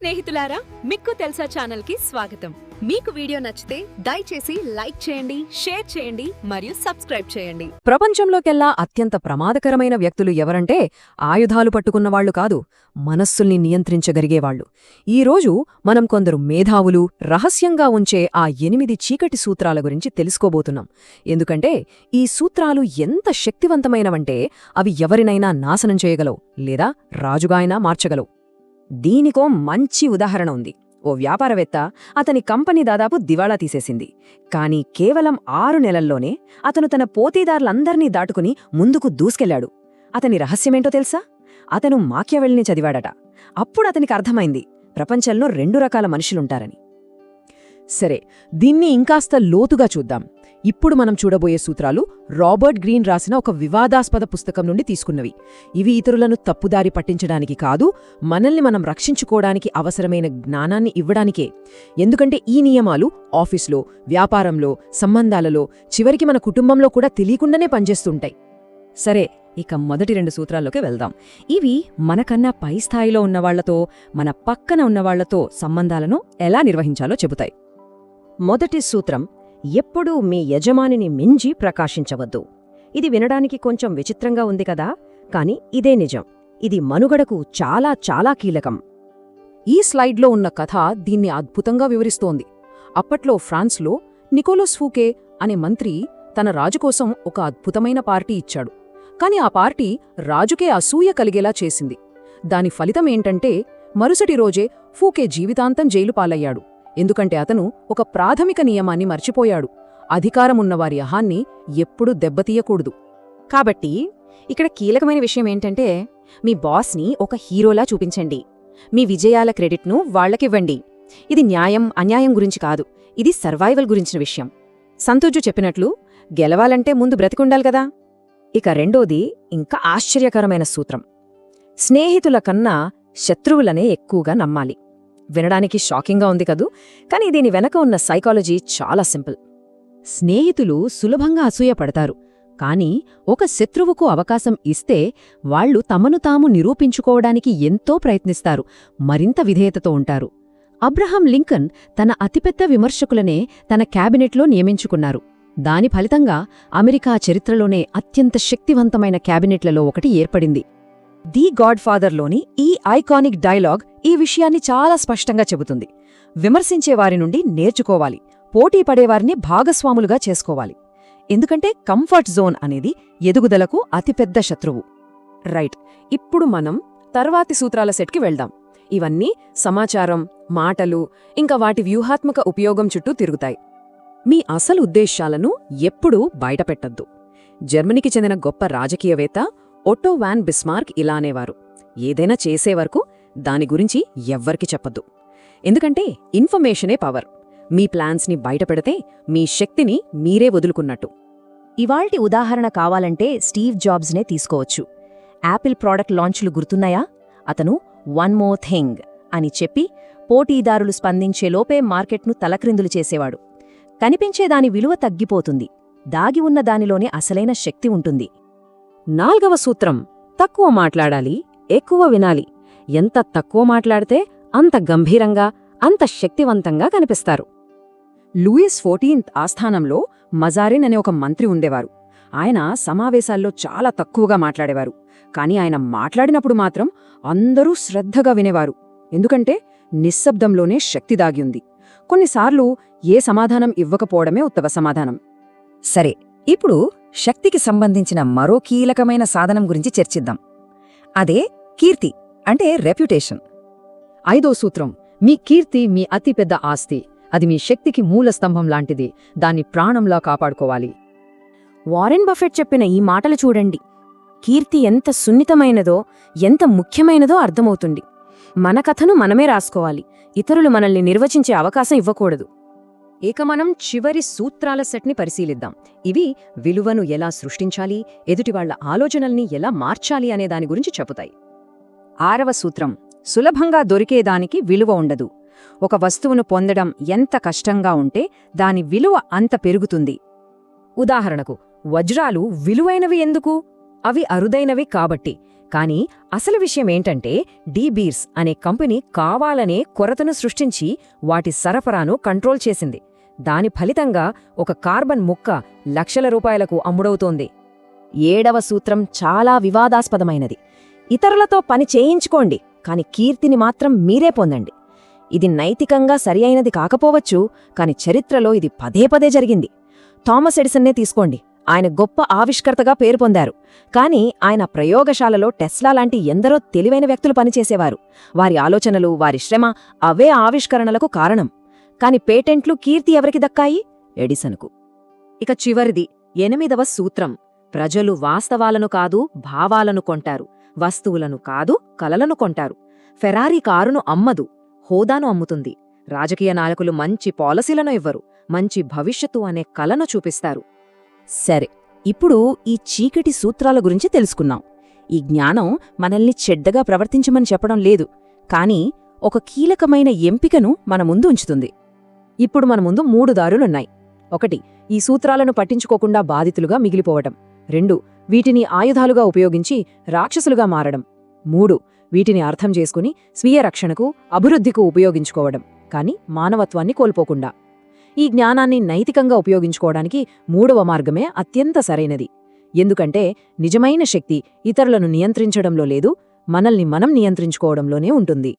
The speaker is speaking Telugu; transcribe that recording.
స్నేహితులారా, మిక్కు తెలుసా ఛానల్ కి స్వాగతం. మీకు వీడియో నచ్చితే దయచేసి లైక్ చేయండి, షేర్ చేయండి మరియు సబ్స్క్రైబ్ చేయండి. ప్రపంచంలోకెల్లా అత్యంత ప్రమాదకరమైన వ్యక్తులు ఎవరంటే ఆయుధాలు పట్టుకున్నవాళ్లు కాదు, మనస్సుల్ని నియంత్రించగలిగేవాళ్లు. ఈరోజు మనం కొందరు మేధావులు రహస్యంగా ఉంచే ఆ 8 చీకటి సూత్రాల గురించి తెలుసుకోబోతున్నాం. ఎందుకంటే ఈ సూత్రాలు ఎంత శక్తివంతమైనవంటే అవి ఎవరినైనా నాశనం చేయగలవు లేదా రాజుగా అయినా మార్చగలవు. దీనికో మంచి ఉదాహరణ ఉంది. ఓ వ్యాపారవేత్త అతని కంపెనీ దాదాపు దివాళా తీసేసింది. కాని కేవలం 6 నెలల్లోనే అతను తన పోటీదారులందర్నీ దాటుకుని ముందుకు దూసుకెళ్లాడు. అతని రహస్యమేంటో తెలుసా? అతను మాక్యావెల్లిని చదివాడట. అప్పుడు అతనికి అర్థమైంది, ప్రపంచంలో 2 రకాల మనుషులుంటారని. సరే, దీన్ని ఇంకాస్త లోతుగా చూద్దాం. ఇప్పుడు మనం చూడబోయే సూత్రాలు రాబర్ట్ గ్రీన్ రాసిన ఒక వివాదాస్పద పుస్తకం నుండి తీసుకున్నవి. ఇవి ఇతరులను తప్పుదారి పట్టించడానికి కాదు, మనల్ని మనం రక్షించుకోవడానికి అవసరమైన జ్ఞానాన్ని ఇవ్వడానికే. ఎందుకంటే ఈ నియమాలు ఆఫీస్లో, వ్యాపారంలో, సంబంధాలలో, చివరికి మన కుటుంబంలో కూడా తెలియకుండానే పనిచేస్తుంటాయి. సరే, ఇక మొదటి 2 సూత్రాల్లోకి వెళ్దాం. ఇవి మనకన్నా పై స్థాయిలో ఉన్నవాళ్లతో, మన పక్కన ఉన్నవాళ్లతో సంబంధాలను ఎలా నిర్వహించాలో చెబుతాయి. మొదటి సూత్రం: ఎప్పుడూ మీ యజమానిని మించి ప్రకాశించవద్దు. ఇది వినడానికి కొంచెం విచిత్రంగా ఉంది కదా, కాని ఇదే నిజం. ఇది మనుగడకు చాలా చాలా కీలకం. ఈ స్లైడ్లో ఉన్న కథ దీన్ని అద్భుతంగా వివరిస్తోంది. అప్పట్లో ఫ్రాన్స్లో నికోలస్ ఫూకే అనే మంత్రి తన రాజుకోసం ఒక అద్భుతమైన పార్టీ ఇచ్చాడు. కాని ఆ పార్టీ రాజుకే అసూయ కలిగేలా చేసింది. దాని ఫలితమేంటంటే మరుసటి రోజే ఫూకే జీవితాంతం జైలు పాలయ్యాడు. ఎందుకంటే అతను ఒక ప్రాథమిక నియమాన్ని మర్చిపోయాడు: అధికారమున్నవారి అహాన్ని ఎప్పుడూ దెబ్బతీయకూడదు. కాబట్టి ఇక్కడ కీలకమైన విషయమేంటంటే, మీ బాస్ని ఒక హీరోలా చూపించండి. మీ విజయాల క్రెడిట్ను వాళ్లకివ్వండి. ఇది న్యాయం అన్యాయం గురించి కాదు, ఇది సర్వైవల్ గురించిన విషయం. సంతోజు చెప్పినట్లు, గెలవాలంటే ముందు బ్రతికుండాలి కదా. ఇక రెండోది ఇంకా ఆశ్చర్యకరమైన సూత్రం: స్నేహితుల కన్నా శత్రువులనే ఎక్కువగా నమ్మాలి. వినడానికి షాకింగ్గా ఉంది కదూ, కాని దీని వెనక ఉన్న సైకాలజీ చాలా సింపుల్. స్నేహితులు సులభంగా అసూయపడతారు, కాని ఒక శత్రువుకు అవకాశం ఇస్తే వాళ్లు తమను తాము నిరూపించుకోవడానికి ఎంతో ప్రయత్నిస్తారు, మరింత విధేయతతో ఉంటారు. అబ్రహాం లింకన్ తన అతిపెద్ద విమర్శకులనే తన క్యాబినెట్లో నియమించుకున్నారు. దాని ఫలితంగా అమెరికా చరిత్రలోనే అత్యంత శక్తివంతమైన క్యాబినెట్లలో ఒకటి ఏర్పడింది. ది గాడ్ ఫాదర్లోని ఈ ఐకానిక్ డైలాగ్ ఈ విషయాన్ని చాలా స్పష్టంగా చెబుతుంది. విమర్శించేవారి నుండి నేర్చుకోవాలి, పోటీ పడేవారిని భాగస్వాములుగా చేసుకోవాలి. ఎందుకంటే కంఫర్ట్ జోన్ అనేది ఎదుగుదలకు అతిపెద్ద శత్రువు. రైట్, ఇప్పుడు మనం తర్వాతి సూత్రాల సెట్కి వెళ్దాం. ఇవన్నీ సమాచారం, మాటలు, ఇంకా వాటి వ్యూహాత్మక ఉపయోగం చుట్టూ తిరుగుతాయి. మీ అసలు ఉద్దేశాలను ఎప్పుడూ బయటపెట్టద్దు. జర్మనీకి చెందిన గొప్ప రాజకీయవేత్త ఒట్టో వాన్ బిస్మార్క్ ఇలా అనేవారు: ఏదైనా చేసేవరకు దాని గురించి ఎవ్వరికి చెప్పద్దు. ఎందుకంటే ఇన్ఫర్మేషనే పవర్. మీ ప్లాన్స్ని బయటపెడితే మీ శక్తిని మీరే వదులుకున్నట్టు. ఇవాల్టి ఉదాహరణ కావాలంటే స్టీవ్ జాబ్స్నే తీసుకోవచ్చు. యాపిల్ ప్రాడక్ట్ లాంచ్లు గుర్తున్నాయా? అతను వన్ మోర్ థింగ్ అని చెప్పి పోటీదారులు స్పందించేలోపే మార్కెట్ను తలక్రిందులు చేసేవాడు. కనిపించేదాని విలువ తగ్గిపోతుంది, దాగి ఉన్న దానిలోనే అసలైన శక్తి ఉంటుంది. 4వ సూత్రం: తక్కువ మాట్లాడాలి, ఎక్కువ వినాలి. ఎంత తక్కువ మాట్లాడితే అంత గంభీరంగా, అంత శక్తివంతంగా కనిపిస్తారు. లూయిస్ 14th ఆస్థానంలో మజారిన్ అనే ఒక మంత్రి ఉండేవారు. ఆయన సమావేశాల్లో చాలా తక్కువగా మాట్లాడేవారు, కాని ఆయన మాట్లాడినప్పుడు మాత్రం అందరూ శ్రద్ధగా వినేవారు. ఎందుకంటే నిశ్శబ్దంలోనే శక్తి దాగిఉంది. కొన్నిసార్లు ఏ సమాధానం ఇవ్వకపోవడమే ఉత్తమ సమాధానం. సరే, ఇప్పుడు శక్తికి సంబంధించిన మరో కీలకమైన సాధనం గురించి చర్చిద్దాం. అదే కీర్తి, అంటే రెప్యుటేషన్. 5వ సూత్రం: మీ కీర్తి మీ అతిపెద్ద ఆస్తి. అది మీ శక్తికి మూలస్తంభం లాంటిది, దాన్ని ప్రాణంలా కాపాడుకోవాలి. వారెన్ బఫెట్ చెప్పిన ఈ మాటలు చూడండి. కీర్తి ఎంత సున్నితమైనదో, ఎంత ముఖ్యమైనదో అర్థమవుతుంది. మన కథను మనమే రాసుకోవాలి, ఇతరులు మనల్ని నిర్వచించే అవకాశం ఇవ్వకూడదు. ఇక మనం చివరి సూత్రాల సెట్ని పరిశీలిద్దాం. ఇవి విలువను ఎలా సృష్టించాలి, ఎదుటివాళ్ల ఆలోచనల్ని ఎలా మార్చాలి అనే దాని గురించి చెబుతాయి. 6వ సూత్రం: సులభంగా దొరికేదానికి విలువ ఉండదు. ఒక వస్తువును పొందడం ఎంత కష్టంగా ఉంటే దాని విలువ అంత పెరుగుతుంది. ఉదాహరణకు, వజ్రాలు విలువైనవి ఎందుకు? అవి అరుదైనవి కాబట్టి. కానీ అసలు విషయమేంటంటే డీబీర్స్ అనే కంపెనీ కావాలనే కొరతను సృష్టించి వాటి సరఫరాను కంట్రోల్ చేసింది. దాని ఫలితంగా ఒక కార్బన్ ముక్క లక్షల రూపాయలకు అమ్ముడవుతోంది. 7వ సూత్రం చాలా వివాదాస్పదమైనది. ఇతరులతో పని చేయించుకోండి, కాని కీర్తిని మాత్రం మీరే పొందండి. ఇది నైతికంగా సరియైనది కాకపోవచ్చు, కాని చరిత్రలో ఇది పదే పదే జరిగింది. థామస్ ఎడిసన్నే తీసుకోండి. ఆయన గొప్ప ఆవిష్కర్తగా పేరు పొందారు. కాని ఆయన ప్రయోగశాలలో టెస్లా లాంటి ఎందరో తెలివైన వ్యక్తులు పనిచేసేవారు. వారి ఆలోచనలు, వారి శ్రమ అవే ఆవిష్కరణలకు కారణం. కాని పేటెంట్లు, కీర్తి ఎవరికి దక్కాయి? ఎడిసన్కు. ఇక చివరిది 8వ సూత్రం. ప్రజలు వాస్తవాలను కాదు, భావాలను కొంటారు. వస్తువులను కాదు, కలలను కొంటారు. ఫెరారీ కారును అమ్మదు, హోదాను అమ్ముతుంది. రాజకీయ నాయకులు మంచి పాలసీలను ఇవ్వరు, మంచి భవిష్యత్తు అనే కలను చూపిస్తారు. సరే, ఇప్పుడు ఈ చీకటి సూత్రాల గురించి తెలుసుకున్నాం. ఈ జ్ఞానం మనల్ని చెడ్డగా ప్రవర్తించమని చెప్పడం లేదు, కాని ఒక కీలకమైన ఎంపికను మన ముందు ఉంచుతుంది. ఇప్పుడు మన ముందు 3 దారులున్నాయి. 1. ఈ సూత్రాలను పట్టించుకోకుండా బాధితులుగా మిగిలిపోవటం. 2. వీటిని ఆయుధాలుగా ఉపయోగించి రాక్షసులుగా మారడం. 3. వీటిని అర్థం చేసుకుని స్వీయ రక్షణకు, అభివృద్ధికు ఉపయోగించుకోవడం, కాని మానవత్వాన్ని కోల్పోకుండా. ఈ జ్ఞానాన్ని నైతికంగా ఉపయోగించుకోవడానికి 3వ మార్గమే అత్యంత సరైనది. ఎందుకంటే నిజమైన శక్తి ఇతరులను నియంత్రించడంలో లేదు, మనల్ని మనం నియంత్రించుకోవడంలోనే ఉంటుంది.